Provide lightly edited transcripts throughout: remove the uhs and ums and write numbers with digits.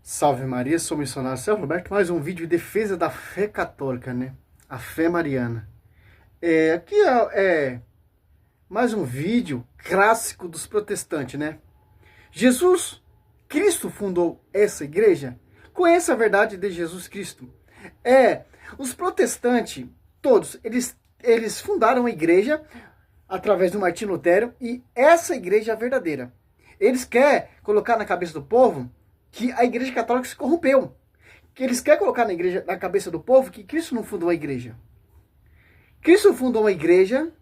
Salve Maria, sou o missionário Céu Roberto, mais um vídeo em defesa da fé católica, né? A fé mariana. Aqui é mais um vídeo clássico dos protestantes, né? Jesus Cristo fundou essa igreja? Conheça a verdade de Jesus Cristo. Os protestantes, todos, eles fundaram a igreja através do Martinho Lutero, e essa igreja é a verdadeira. Eles querem colocar na cabeça do povo que a igreja católica se corrompeu. Que eles querem colocar na cabeça do povo que Cristo não fundou a igreja. Cristo fundou uma igreja,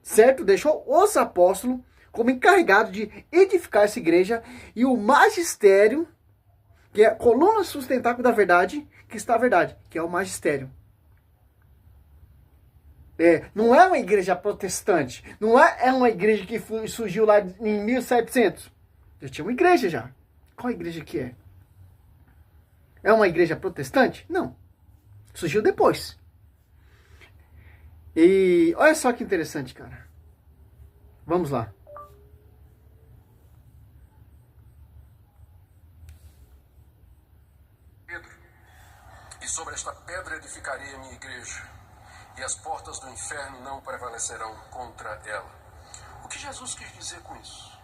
certo? Deixou os apóstolos como encarregados de edificar essa igreja, e o magistério, que é a coluna sustentável da verdade, que está a verdade, que é o magistério. Não é uma igreja protestante, não é uma igreja que surgiu lá em 1700. Já tinha uma igreja já. Qual igreja que é? É uma igreja protestante? Não. Surgiu depois. E olha só que interessante, cara. Vamos lá. Pedro, e sobre esta pedra edificarei a minha igreja, e as portas do inferno não prevalecerão contra ela. O que Jesus quis dizer com isso?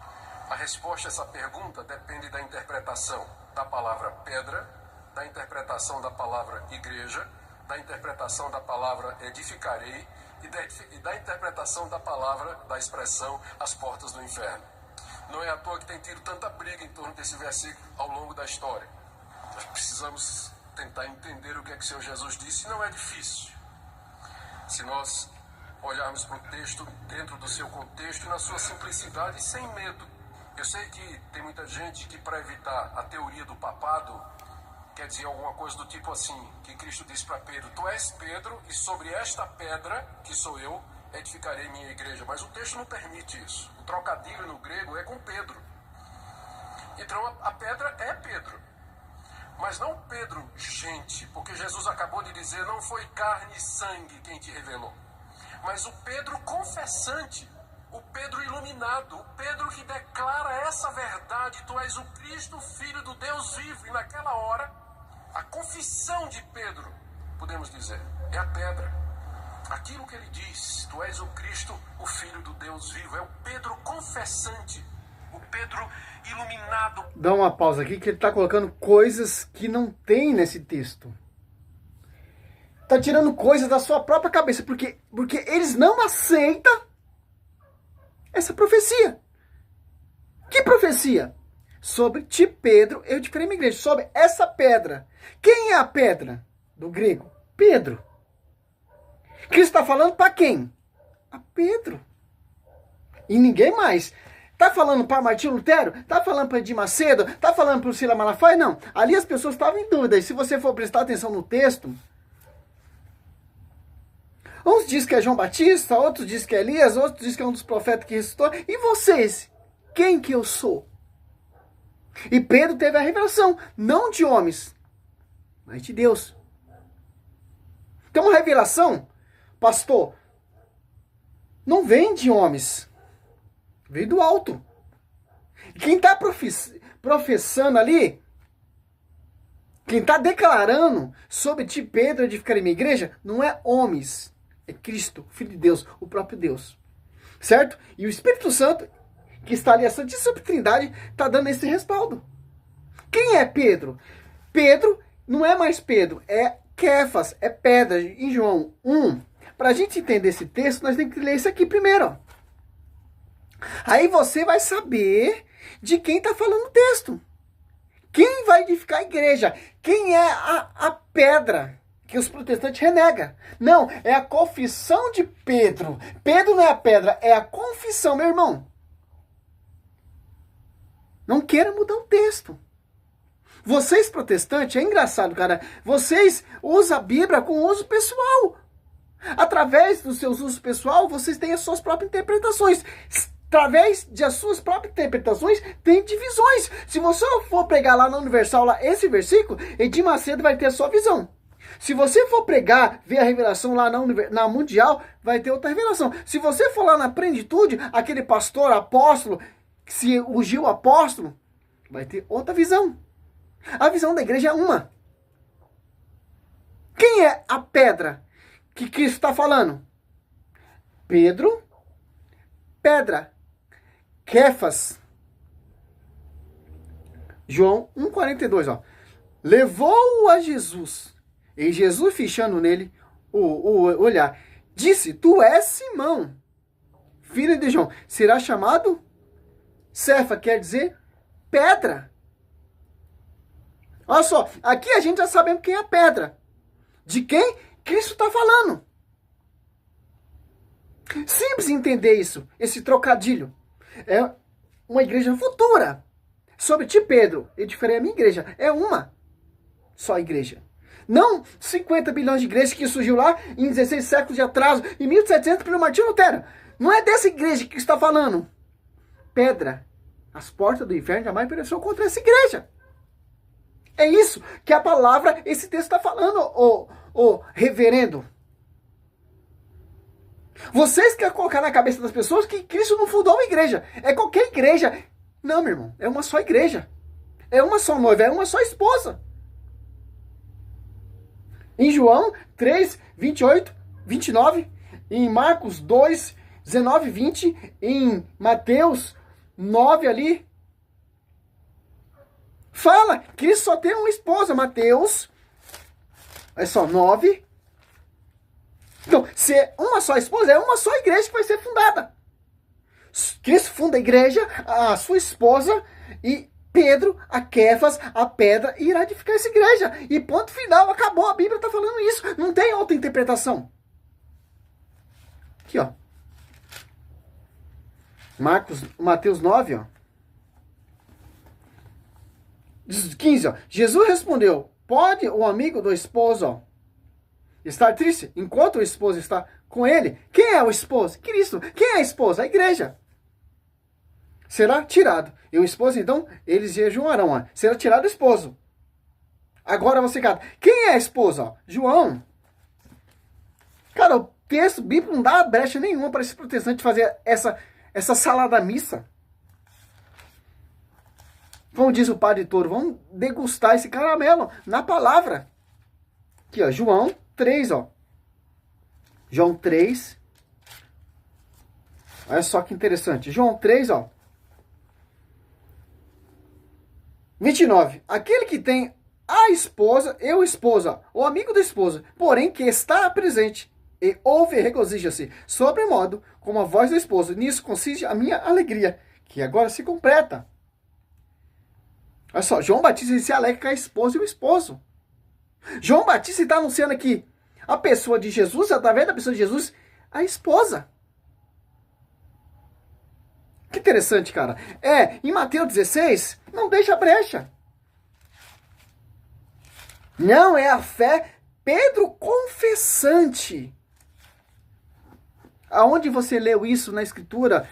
A resposta a essa pergunta depende da interpretação da palavra pedra, da interpretação da palavra igreja, da interpretação da palavra edificarei e da interpretação da palavra, da expressão, as portas do inferno. Não é à toa que tem tido tanta briga em torno desse versículo ao longo da história. Nós precisamos tentar entender o que é que o Senhor Jesus disse, e não é difícil. Se nós olharmos para o texto dentro do seu contexto e na sua simplicidade, sem medo. Eu sei que tem muita gente que, para evitar a teoria do papado, quer dizer alguma coisa do tipo assim, que Cristo disse para Pedro: tu és Pedro, e sobre esta pedra, que sou eu, edificarei minha igreja. Mas o texto não permite isso. O trocadilho no grego é com Pedro. Então a pedra é Pedro. Mas não Pedro, gente, porque Jesus acabou de dizer: não foi carne e sangue quem te revelou. Mas o Pedro confessante, o Pedro iluminado, o Pedro que declara essa verdade: tu és o Cristo, Filho do Deus vivo. E naquela hora, a confissão de Pedro, podemos dizer, é a pedra. Aquilo que ele diz: tu és o Cristo, o Filho do Deus vivo. É o Pedro confessante, o Pedro iluminado. Dá uma pausa aqui que ele está colocando coisas que não tem nesse texto. Está tirando coisas da sua própria cabeça, porque eles não aceitam essa profecia. Que profecia? Sobre ti, Pedro, eu edificarei minha igreja. Sobre essa pedra. Quem é a pedra? Do grego, Pedro. Cristo está falando para quem? A Pedro. E ninguém mais. Está falando para Martinho Lutero? Está falando para Edir Macedo? Está falando para o Silas Malafaia? Não. Ali as pessoas estavam em dúvida. E se você for prestar atenção no texto, uns dizem que é João Batista, outros dizem que é Elias, outros dizem que é um dos profetas que ressuscitou. E vocês? Quem que eu sou? E Pedro teve a revelação, não de homens, mas de Deus. Então a revelação, pastor, não vem de homens, vem do alto. Quem está professando ali, quem está declarando sobre ti, Pedro, edificarei minha igreja, não é homens. É Cristo, Filho de Deus, o próprio Deus. Certo? E o Espírito Santo, que está ali, a Santíssima Trindade, está dando esse respaldo. Quem é Pedro? Pedro não é mais Pedro, é Kefas, é pedra. Em João 1, para a gente entender esse texto, nós temos que ler isso aqui primeiro. Ó. Aí você vai saber de quem está falando o texto. Quem vai edificar a igreja? Quem é a pedra que os protestantes renegam? Não, é a confissão de Pedro. Pedro não é a pedra, é a confissão, meu irmão. Não queira mudar o texto. Vocês protestantes, é engraçado, cara, vocês usam a Bíblia com uso pessoal. Através dos seus usos pessoal, vocês têm as suas próprias interpretações. Através de as suas próprias interpretações, tem divisões. Se você for pregar lá na Universal, lá, esse versículo, Edir Macedo vai ter a sua visão. Se você for pregar, ver a revelação lá na Mundial, vai ter outra revelação. Se você for lá na Plenitude, aquele pastor, apóstolo, que se ungiu apóstolo, vai ter outra visão. A visão da igreja é uma. Quem é a pedra que Cristo está falando? Pedro, pedra, Quefas. João 1,42, ó. Levou-o a Jesus, e Jesus, fixando nele o olhar, disse: Tu és Simão, filho de João, será chamado Cefa, quer dizer pedra. Olha só, aqui a gente já sabemos quem é a pedra. De quem Cristo está falando. Simples entender isso, esse trocadilho. É uma igreja futura. Sobre ti, Pedro, edificarei a minha igreja. É uma só igreja. Não 50 bilhões de igrejas que surgiu lá em 16 séculos de atraso, em 1700 pelo Martinho Lutero. Não é dessa igreja que está falando. Pedra, as portas do inferno jamais prevalecerão contra essa igreja. É isso que a palavra, esse texto está falando, ô reverendo. Vocês querem colocar na cabeça das pessoas que Cristo não fundou uma igreja. É qualquer igreja. Não, meu irmão. É uma só igreja. É uma só noiva. É uma só esposa. Em João 3, 28, 29. Em Marcos 2, 19, 20. Em Mateus 9 ali. Fala. Cristo só tem uma esposa. Mateus. É só 9. Então, se é uma só esposa, é uma só igreja que vai ser fundada. Cristo funda a igreja, a sua esposa, e Pedro, a Quefas, a pedra, irá edificar essa igreja. E ponto final, acabou, a Bíblia está falando isso. Não tem outra interpretação. Aqui, ó. Mateus 9, ó. 15, ó. Jesus respondeu: pode o amigo do esposo, ó, estar triste enquanto o esposo está com ele? Quem é o esposo? Cristo. Quem é a esposa? A igreja. Será tirado. E o esposo, então, eles jejuarão. Ó. Será tirado o esposo. Agora você cata. Quem é a esposa? Ó? João. Cara, o texto bíblico não dá brecha nenhuma para esse protestante fazer essa salada missa. Como diz o padre Toro, vamos degustar esse caramelo na palavra. Aqui, ó, João 3, ó. João 3. Olha só que interessante. João 3, ó. 29. Aquele que tem a esposa, esposa, o amigo da esposa, porém que está presente e ouve e regozija-se, sobremodo, como a voz da esposa. Nisso consiste a minha alegria, que agora se completa. Olha só, João Batista se alegra com a esposa e o esposo. João Batista está anunciando aqui a pessoa de Jesus, através da pessoa de Jesus, a esposa. Que interessante, cara. Em Mateus 16, não deixa brecha. Não é a fé Pedro confessante. Aonde você leu isso na Escritura?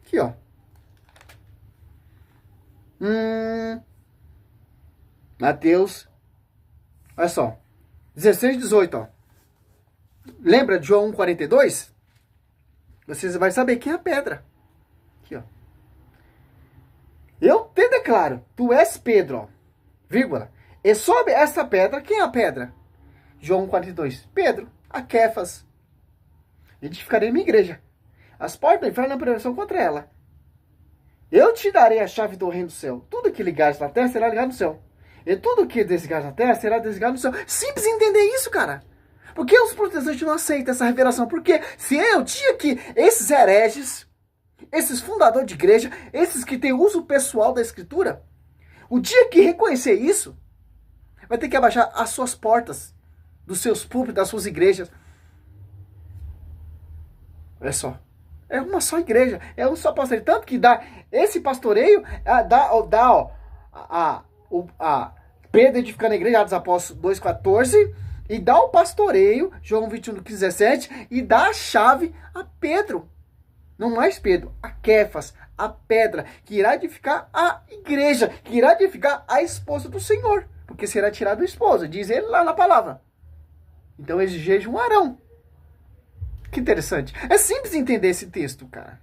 Aqui, ó. Mateus, olha só, 16, 18, ó. Lembra de João 1,42? Vocês vão saber quem é a pedra. Aqui, ó. Eu te declaro, tu és Pedro, ó, vírgula. E sobre essa pedra, quem é a pedra? João 1,42. Pedro, a Quefas. Edificarei minha igreja. As portas do inferno não prevalecerão contra ela. Eu te darei a chave do reino do céu. Tudo que ligares na terra será ligado no céu. E tudo que desligares na terra será desligado no céu. Simples entender isso, cara. Por que os protestantes não aceitam essa revelação? Porque se eu tinha que esses hereges, esses fundadores de igreja, esses que têm uso pessoal da escritura, o dia que reconhecer isso, vai ter que abaixar as suas portas, dos seus púlpitos, das suas igrejas. Olha só. É uma só igreja, é um só pastoreio. Tanto que dá esse pastoreio, Pedro edificando a igreja, Atos Apóstolos 2,14, e dá o pastoreio, João 21, 15, 17, e dá a chave a Pedro. Não mais Pedro, a Quefas, a pedra, que irá edificar a igreja, que irá edificar a esposa do Senhor. Porque será tirado a esposa, diz ele lá na palavra. Então eles jejuarão. Que interessante. É simples entender esse texto, cara.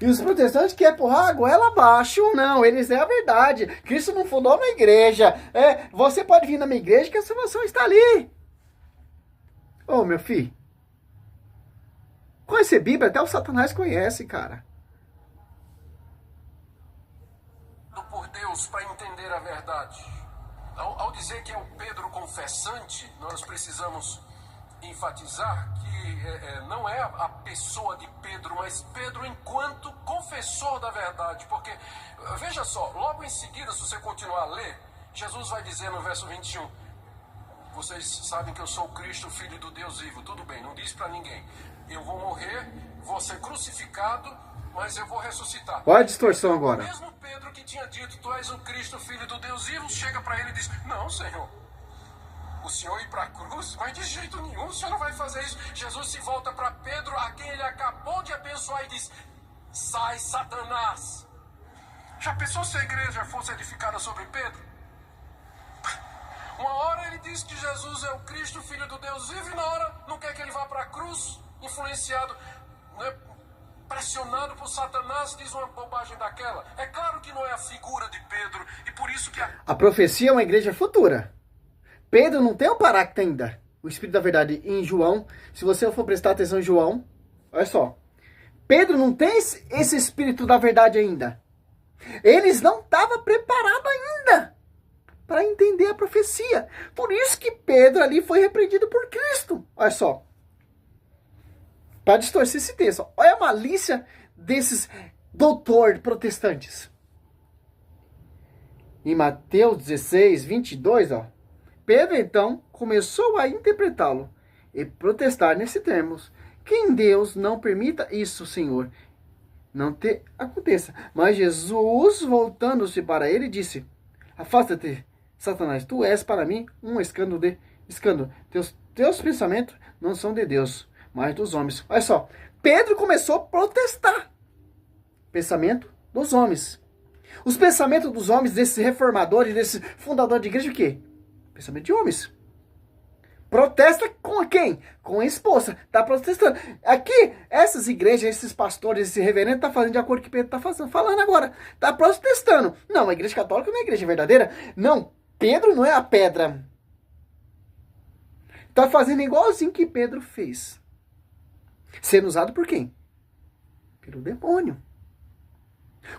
E os protestantes querem empurrar a goela abaixo. Não, eles é a verdade. Cristo não fundou uma igreja. Você pode vir na minha igreja que a salvação está ali. Ô, meu filho. Conhecer Bíblia até o Satanás conhece, cara. Por Deus para entender a verdade. Ao dizer que é o Pedro confessante, nós precisamos enfatizar que não é a pessoa de Pedro, mas Pedro enquanto confessor da verdade. Porque, veja só, logo em seguida, se você continuar a ler, Jesus vai dizer no verso 21, vocês sabem que eu sou o Cristo, filho do Deus vivo. Tudo bem, não diz para ninguém. Eu vou morrer, vou ser crucificado, mas eu vou ressuscitar. Olha a distorção agora. O mesmo Pedro que tinha dito, tu és o Cristo, filho do Deus vivo, chega para ele e diz, não, Senhor, o Senhor ir para a cruz? Mas de jeito nenhum, o Senhor não vai fazer isso. Jesus se volta para Pedro, a quem ele acabou de abençoar, e diz, sai, Satanás. Já pensou se a igreja fosse edificada sobre Pedro? Uma hora ele diz que Jesus é o Cristo, filho do Deus vivo, e na hora não quer que ele vá para a cruz, influenciado, né, pressionado por Satanás, diz uma bobagem daquela. É claro que não é a figura de Pedro, e por isso que a profecia é uma igreja futura. Pedro não tem o Paráclito ainda, o Espírito da Verdade, em João. Se você for prestar atenção em João, olha só. Pedro não tem esse Espírito da Verdade ainda. Eles não estavam preparados ainda para entender a profecia. Por isso que Pedro ali foi repreendido por Cristo. Olha só. Para distorcer esse texto. Olha a malícia desses doutores protestantes. Em Mateus 16, 22, ó. Pedro, então, começou a interpretá-lo e protestar nesse termos. Que em Deus não permita isso, Senhor, não te aconteça. Mas Jesus, voltando-se para ele, disse, afasta-te, Satanás, tu és para mim um escândalo. Teus pensamentos não são de Deus, mas dos homens. Olha só, Pedro começou a protestar. Pensamento dos homens. Os pensamentos dos homens, desses reformadores, desse fundador de igreja, o quê? Pensamento de homens. Protesta com quem? Com a esposa. Está protestando. Aqui, essas igrejas, esses pastores, esse reverendo, está fazendo de acordo com o que Pedro está falando agora. Está protestando. Não, a igreja católica não é a igreja verdadeira. Não, Pedro não é a pedra. Está fazendo igualzinho que Pedro fez. Sendo usado por quem? Pelo demônio.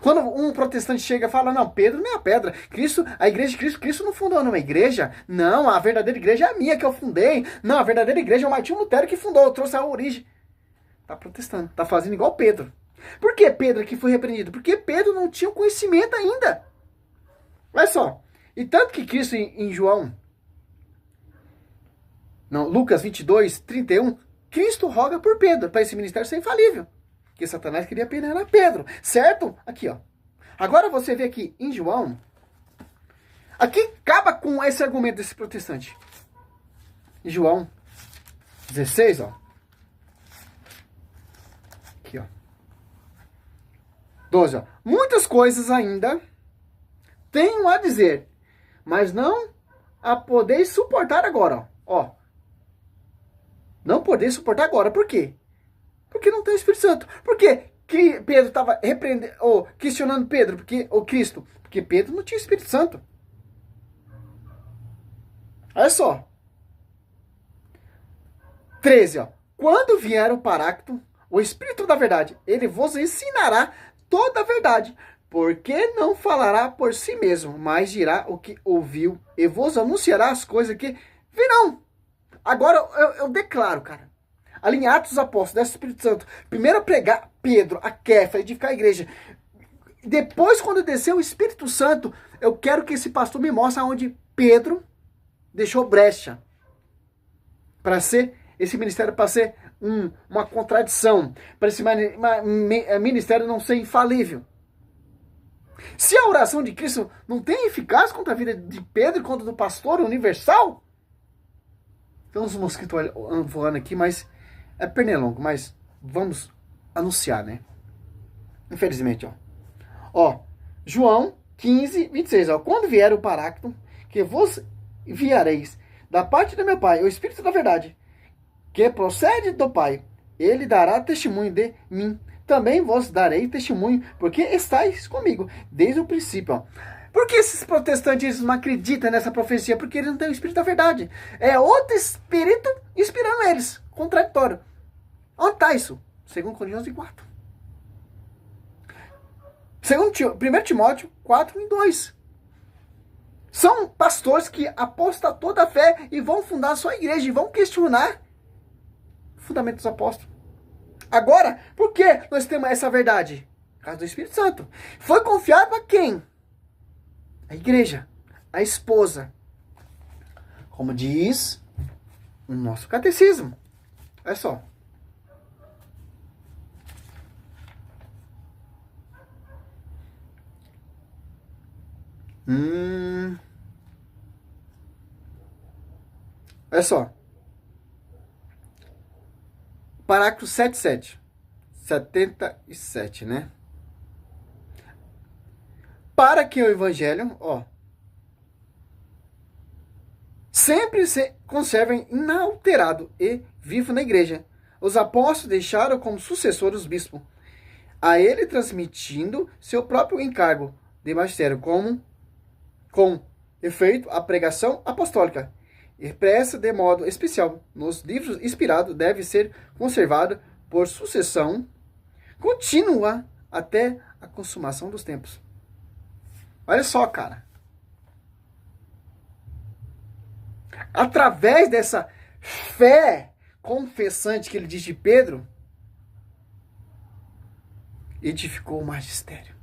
Quando um protestante chega e fala, não, Pedro não é a pedra, Cristo, a igreja de Cristo, Cristo não fundou uma igreja, não, a verdadeira igreja é a minha que eu fundei, não, a verdadeira igreja é o Martinho Lutero que fundou, eu trouxe a origem. Está protestando, está fazendo igual Pedro. Por que Pedro aqui foi repreendido? Porque Pedro não tinha o conhecimento ainda. Olha só, e tanto que Cristo em Lucas 22, 31, Cristo roga por Pedro, para esse ministério ser infalível. Que Satanás queria peneirar Pedro, certo? Aqui, ó. Agora você vê aqui em João. Aqui acaba com esse argumento desse protestante. Em João 16, ó. Aqui, ó. 12, ó. Muitas coisas ainda tenho a dizer, mas não a podeis suportar agora, ó. Não podeis suportar agora. Por quê? Porque não tem o Espírito Santo. Por quê? Que Pedro estava questionando Pedro, Cristo? Porque Pedro não tinha Espírito Santo. Olha só. 13, ó. Quando vier o Paráclito, o Espírito da Verdade, ele vos ensinará toda a verdade, porque não falará por si mesmo, mas dirá o que ouviu e vos anunciará as coisas que virão. Agora eu declaro, cara. Ali em Atos dos Apóstolos, desce o Espírito Santo. Primeiro a pregar Pedro, a Kéfas, edificar a igreja. Depois, quando desceu o Espírito Santo, eu quero que esse pastor me mostre onde Pedro deixou brecha. Para ser, esse ministério para ser uma contradição. Para esse ministério não ser infalível. Se a oração de Cristo não tem eficácia contra a vida de Pedro e contra do pastor universal, tem uns mosquitos voando aqui, mas é pernilongo, mas vamos anunciar, né? Infelizmente, ó. Ó, João 15, 26, ó. Quando vier o Paráclito, que vos enviareis da parte do meu Pai, o Espírito da Verdade, que procede do Pai, ele dará testemunho de mim. também vos darei testemunho, porque estáis comigo desde o princípio. Ó. Por que esses protestantes não acreditam nessa profecia? Porque eles não têm o Espírito da verdade. É outro Espírito inspirando eles. Contraditório. Onde está isso? 2 Coríntios 4. 1 Timóteo 4:2. São pastores que apostam toda a fé e vão fundar a sua igreja e vão questionar o fundamento dos apóstolos. Agora, por que nós temos essa verdade? Por causa do Espírito Santo. Foi confiado a quem? A igreja, a esposa. Como diz o nosso catecismo. Olha só. Olha só. Parágrafo 77, né? Para que o evangelho, sempre se conservem inalterado e vivo na igreja. Os apóstolos deixaram como sucessor os bispos, a ele transmitindo seu próprio encargo de magistério, com efeito a pregação apostólica, expressa de modo especial nos livros inspirados, deve ser conservado por sucessão contínua até a consumação dos tempos. Olha só, cara. Através dessa fé confessante que ele diz de Pedro, edificou o magistério.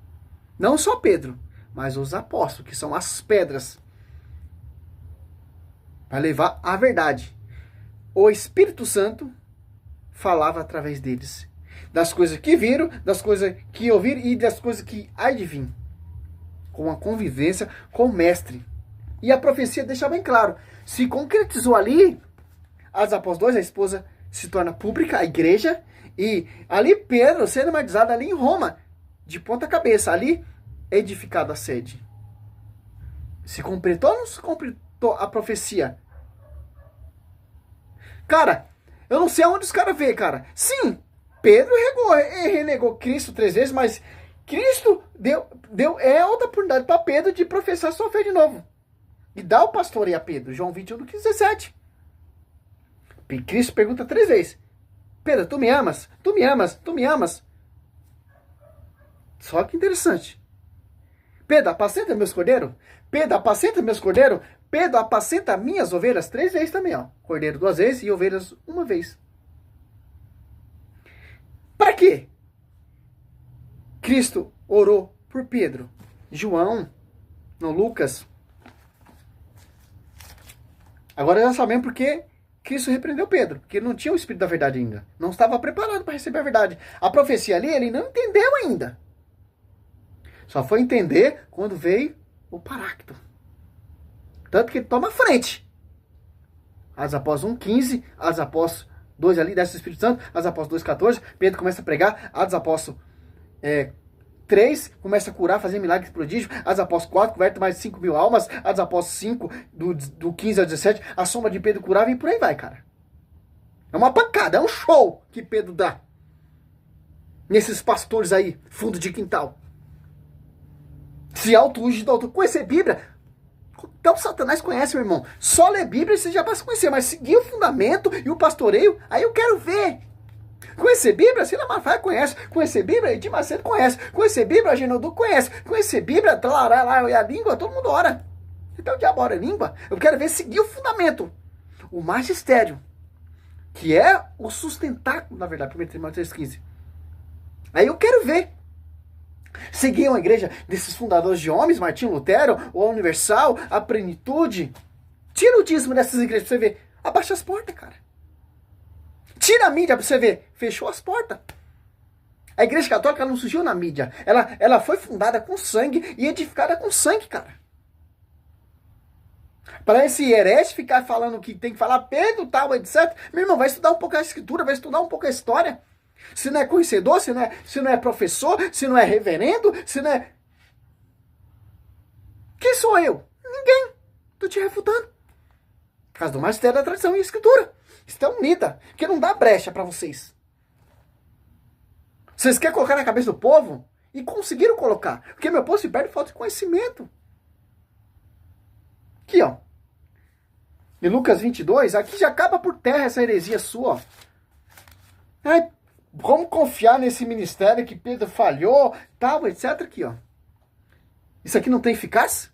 Não só Pedro, mas os apóstolos, que são as pedras, para levar a verdade. O Espírito Santo falava através deles. Das coisas que viram, das coisas que ouviram e das coisas que há de vir. Com a convivência com o mestre. E a profecia deixa bem claro. Se concretizou ali, as apóstolos, a esposa se torna pública, a igreja. E ali Pedro sendo batizado ali em Roma, de ponta cabeça. Ali edificada a sede. Se completou ou não se completou a profecia? Cara, eu não sei aonde os caras vê, cara. Sim, Pedro renegou Cristo 3 vezes, mas Cristo deu outra oportunidade para Pedro de professar sua fé de novo. E dá o pastoreio a Pedro. João 21:17. Cristo pergunta 3 vezes. Pedro, tu me amas? Tu me amas? Tu me amas? Só que interessante. Pedro, apacenta meus cordeiros? Pedro, apacenta meus cordeiros? Pedro, apacenta minhas ovelhas 3 vezes também, ó. Cordeiro 2 vezes e ovelhas 1 vez. Para quê? Cristo orou por Pedro. João, não, Lucas. Agora já sabemos porque Cristo repreendeu Pedro, porque ele não tinha o Espírito da verdade ainda. Não estava preparado para receber a verdade. A profecia ali, ele não entendeu ainda. Só foi entender quando veio o Paráclito. Tanto que ele toma frente. Atos Apóstolos 1:15, Atos Apóstolos 2 ali, desce o Espírito Santo, Atos Apóstolos 2:14, Pedro começa a pregar, Atos Apóstolos 3, começa a curar, fazer milagres, prodígios, Atos Apóstolos 4, converte mais de 5.000 almas, Atos Apóstolos 5, do 15 ao 17, a sombra de Pedro curava e por aí vai, cara. É uma pancada, é um show que Pedro dá. Nesses pastores aí, fundo de quintal. Se auto-uge do autor. Conhecer Bíblia, então Satanás conhece, meu irmão. Só ler Bíblia você já passa a conhecer, mas seguir o fundamento e o pastoreio, aí eu quero ver. Conhecer Bíblia, Cila Malafaia conhece. Conhecer Bíblia, Edir Macedo conhece. Conhecer Bíblia, Genodu conhece. Conhecer Bíblia, e a língua, todo mundo ora. Então o diabo ora a língua. Eu quero ver seguir o fundamento. O magistério, que é o sustentáculo, na verdade, 1 Timóteo 3,15. Aí eu quero ver. Seguir uma igreja desses fundadores de homens, Martinho Lutero, ou a Universal, a Plenitude. Tira o dízimo dessas igrejas pra você ver. Abaixa as portas, cara. Tira a mídia pra você ver. Fechou as portas. A igreja católica não surgiu na mídia. Ela foi fundada com sangue e edificada com sangue, cara. Para esse herege ficar falando que tem que falar Pedro, tal, etc. Meu irmão, vai estudar um pouco a escritura, vai estudar um pouco a história. Se não é conhecedor, se não é professor, se não é reverendo, se não é... Quem sou eu? Ninguém. Tô te refutando. Por causa do magistério da tradição e escritura. Estão unidas. Porque não dá brecha para vocês. Vocês querem colocar na cabeça do povo? E conseguiram colocar. Porque meu povo se perde por falta de conhecimento. Aqui, ó. Em Lucas 22, aqui já acaba por terra essa heresia sua, ó. Ai, vamos confiar nesse ministério que Pedro falhou, tal, etc. Aqui, ó. Isso aqui não tem eficácia?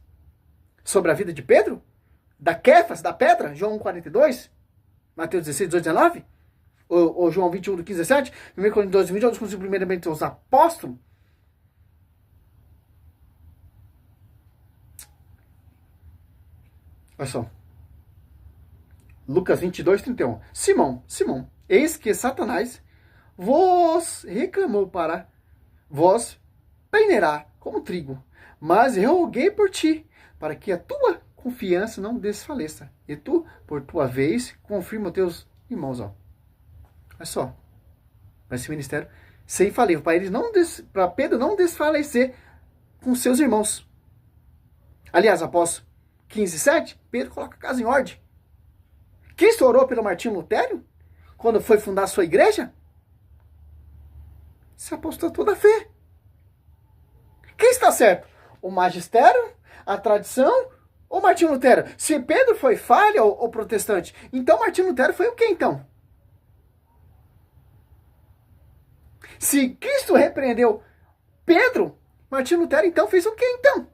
Sobre a vida de Pedro? Da Quefas, da pedra? João 1,42? Mateus 16, 18, 19? Ou João 21, do 15, 17? 1 Coríntios 12, 20, onde conseguiu primeiramente os apóstolos? Olha só. Lucas 22, 31. Simão, eis que Satanás vos reclamou para vós peneirar como trigo. Mas eu roguei por ti, para que a tua confiança não desfaleça. E tu, por tua vez, confirma os teus irmãos. Ó. Olha só. Vai ser ministério sem infalível. Para Pedro não desfalecer com seus irmãos. Aliás, após 15, 7, Pedro coloca a casa em ordem. Cristo orou pelo Martinho Lutero quando foi fundar a sua igreja? Se apostou toda a fé. Quem está certo? O magistério? A tradição? Ou Martinho Lutero? Se Pedro foi falha ou protestante, então Martinho Lutero foi o quê então? Se Cristo repreendeu Pedro, Martinho Lutero então fez o quê então?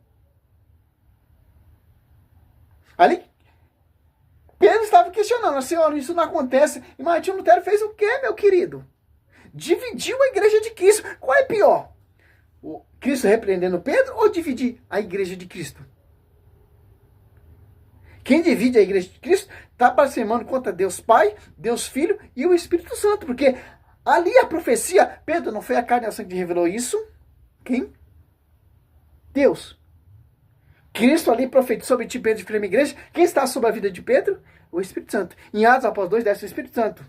Ali, Pedro estava questionando, Senhor, isso não acontece. E Martinho Lutero fez o quê, meu querido? Dividiu a igreja de Cristo. Qual é pior? O Cristo repreendendo Pedro ou dividir a igreja de Cristo? Quem divide a igreja de Cristo está blasfemando contra Deus Pai, Deus Filho e o Espírito Santo. Porque ali a profecia, Pedro, não foi a carne e o sangue que revelou isso? Quem? Deus. Cristo ali profetizou sobre ti, Pedro, e firme igreja. Quem está sobre a vida de Pedro? O Espírito Santo. Em Atos, após 2, desce o Espírito Santo.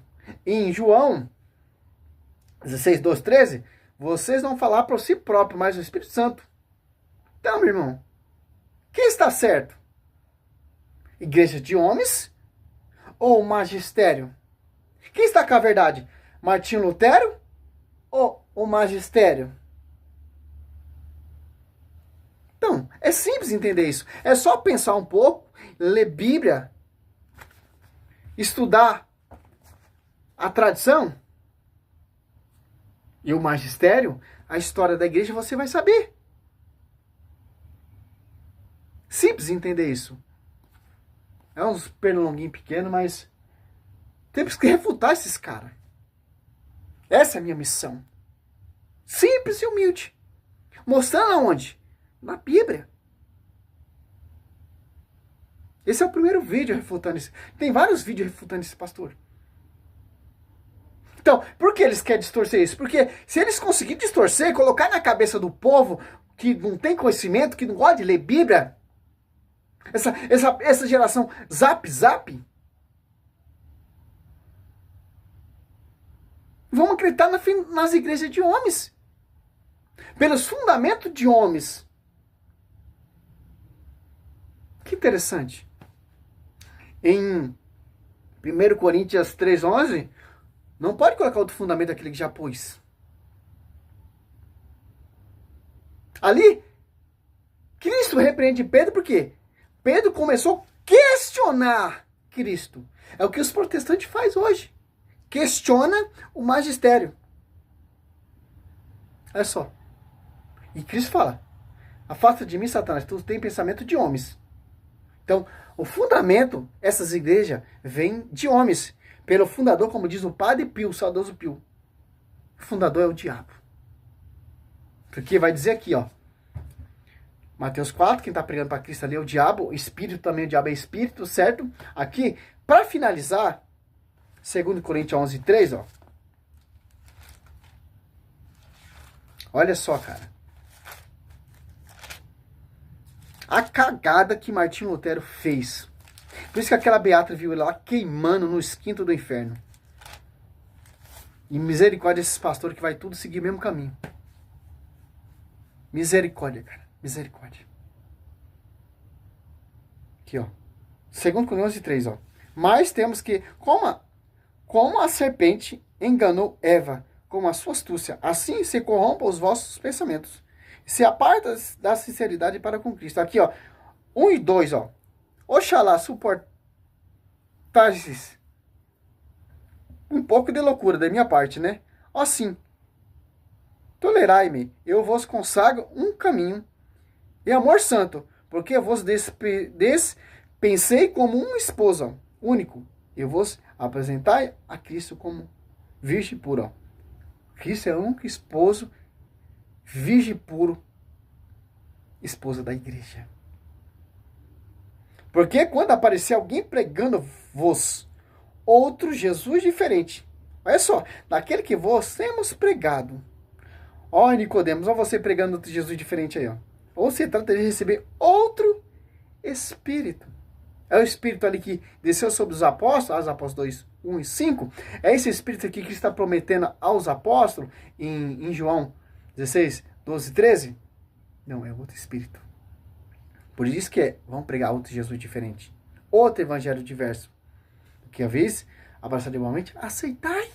Em João 16, 12, 13, vocês vão falar para si próprio, mas o Espírito Santo. Então, meu irmão, quem está certo? Igreja de homens ou magistério? Quem está com a verdade? Martinho Lutero ou o magistério? Então, é simples entender isso. É só pensar um pouco, ler Bíblia, estudar a tradição e o magistério, a história da igreja, você vai saber. Simples entender isso. É uns pernilonguinhos pequenos, mas temos que refutar esses caras. Essa é a minha missão. Simples e humilde. Mostrando aonde? Na Bíblia. Esse é o primeiro vídeo refutando isso. Tem vários vídeos refutando esse pastor. Então, por que eles querem distorcer isso? Porque se eles conseguirem distorcer, colocar na cabeça do povo que não tem conhecimento, que não gosta de ler Bíblia, essa geração zap, vão acreditar nas igrejas de homens. Pelos fundamentos de homens. Que interessante. Em 1 Coríntios 3,11, não pode colocar outro fundamento daquele que já pôs. Ali, Cristo repreende Pedro por quê? Pedro começou a questionar Cristo. É o que os protestantes fazem hoje. Questiona o magistério. Olha só. E Cristo fala, afasta de mim, Satanás, tu tem pensamento de homens. Então, o fundamento, essas igrejas, vêm de homens. Pelo fundador, como diz o Padre Pio, o saudoso Pio. O fundador é o diabo. Porque vai dizer aqui, ó. Mateus 4, quem está pregando para Cristo ali é o diabo. O espírito também, o diabo é espírito, certo? Aqui, para finalizar, 2 Coríntios 11, 3, ó. Olha só, cara. A cagada que Martinho Lutero fez. Por isso que aquela beata viu ele lá queimando no esquinto do inferno. E misericórdia desses pastores que vai tudo seguir o mesmo caminho. Misericórdia, cara. Misericórdia. Aqui, ó. 2 Coríntios 3, ó. Mas temos que... Como a serpente enganou Eva como a sua astúcia. Assim se corrompam os vossos pensamentos. Se aparta da sinceridade para com Cristo. Aqui, ó. 1 e 2, ó. Oxalá suportasses um pouco de loucura da minha parte, né? Assim, tolerai-me, eu vos consagro um caminho de amor santo, porque vos dispensei como um esposo único, e vos apresentai a Cristo como virgem pura. Cristo é o único esposo, virgem puro, esposa da igreja. Porque quando aparecer alguém pregando-vos outro Jesus diferente, olha só, daquele que vós temos pregado. Ó, Nicodemos, ó você pregando outro Jesus diferente aí, ó. Ou se trata de receber outro Espírito. É o Espírito ali que desceu sobre os apóstolos, Apóstolos 2, 1 e 5. É esse Espírito aqui que está prometendo aos apóstolos em João 16, 12 e 13? Não, é outro Espírito. Por isso que vamos pregar outro Jesus diferente. Outro evangelho diverso. Que a vez, abraçado igualmente, aceitai.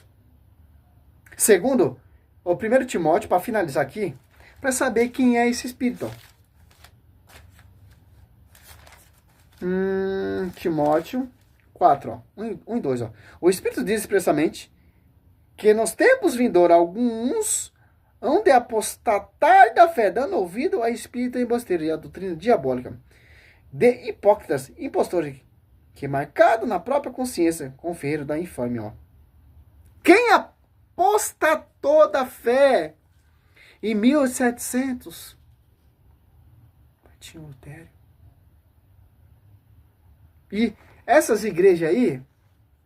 Segundo, o 1 Timóteo, para finalizar aqui, para saber quem é esse Espírito. Timóteo 4, ó, 1 e 2. Ó. O Espírito diz expressamente que nos tempos vindouros alguns hão de apostatar da fé, dando ouvido a espírito embusteiro e a doutrina diabólica de hipócritas, impostores, que marcado na própria consciência, confere da infame, ó. Quem apostatou da fé em 1700? Martinho Lutero. E essas igrejas aí,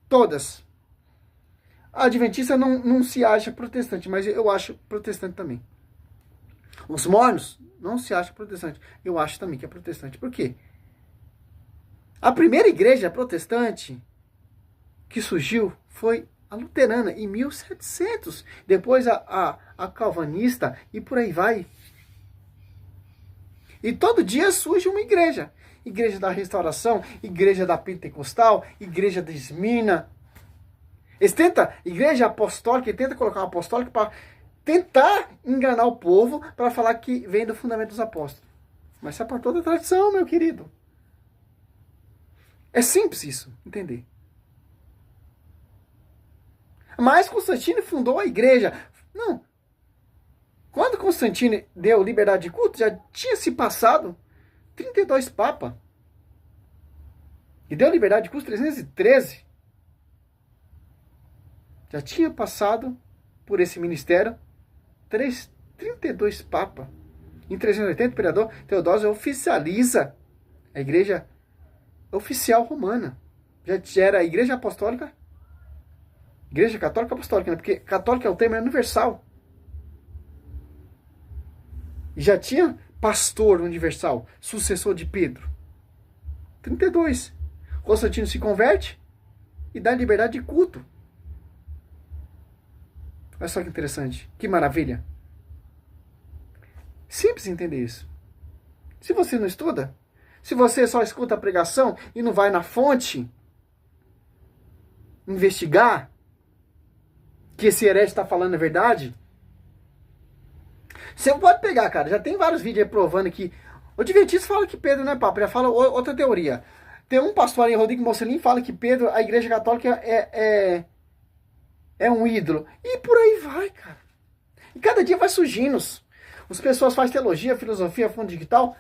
todas, a adventista não se acha protestante, mas eu acho protestante também. Os mormons não se acham protestante, eu acho também que é protestante. Por quê? A primeira igreja protestante que surgiu foi a luterana, em 1700. Depois a calvanista e por aí vai. E todo dia surge uma igreja. Igreja da Restauração, igreja da Pentecostal, igreja de Esmirna. Eles tentam, igreja apostólica, tenta colocar uma apostólica para tentar enganar o povo para falar que vem do fundamento dos apóstolos. Mas isso é por toda a tradição, meu querido. É simples isso, entender. Mas Constantino fundou a igreja. Não. Quando Constantino deu liberdade de culto, já tinha se passado 32 papas. E deu liberdade de culto 313. Já tinha passado por esse ministério 32 papas. Em 380, o imperador Teodósio oficializa a igreja oficial romana. Já era a igreja apostólica, igreja católica apostólica, né? Porque católica é o termo universal. E já tinha pastor universal, sucessor de Pedro. 32. Constantino se converte e dá liberdade de culto. Olha só que interessante, que maravilha. Simples entender isso. Se você não estuda, se você só escuta a pregação e não vai na fonte investigar que esse herege está falando a verdade, você pode pegar, cara. Já tem vários vídeos aí provando que o adventista fala que Pedro não é papa. Já fala outra teoria. Tem um pastor aí, Rodrigo Mocelin, fala que Pedro, a igreja católica é um ídolo. E por aí vai, cara. E cada dia vai surgindo. As pessoas fazem teologia, filosofia, fundo digital,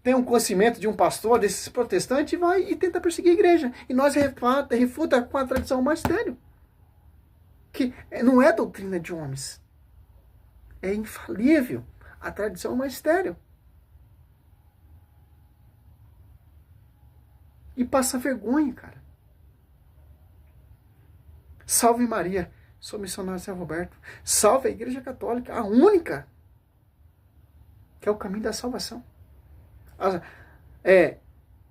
tem um conhecimento de um pastor, desses protestantes, e vai e tenta perseguir a igreja. E nós refuta com a tradição magistério. Que não é doutrina de homens. É infalível a tradição magistério. E passa vergonha, cara. Salve Maria, sou missionário São Roberto. Salve a Igreja Católica, a única, que é o caminho da salvação.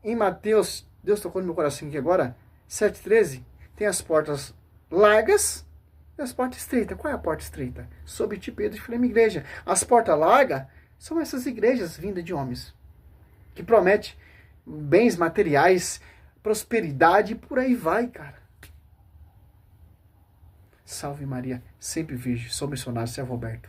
Em Mateus, Deus tocou no meu coração aqui agora, 7,13, tem as portas largas e as portas estreitas. Qual é a porta estreita? Sob ti, Pedro, e Filema igreja. As portas largas são essas igrejas vindas de homens, que prometem bens materiais, prosperidade, e por aí vai, cara. Salve Maria, sempre virgem, sou missionário, servo Alberto.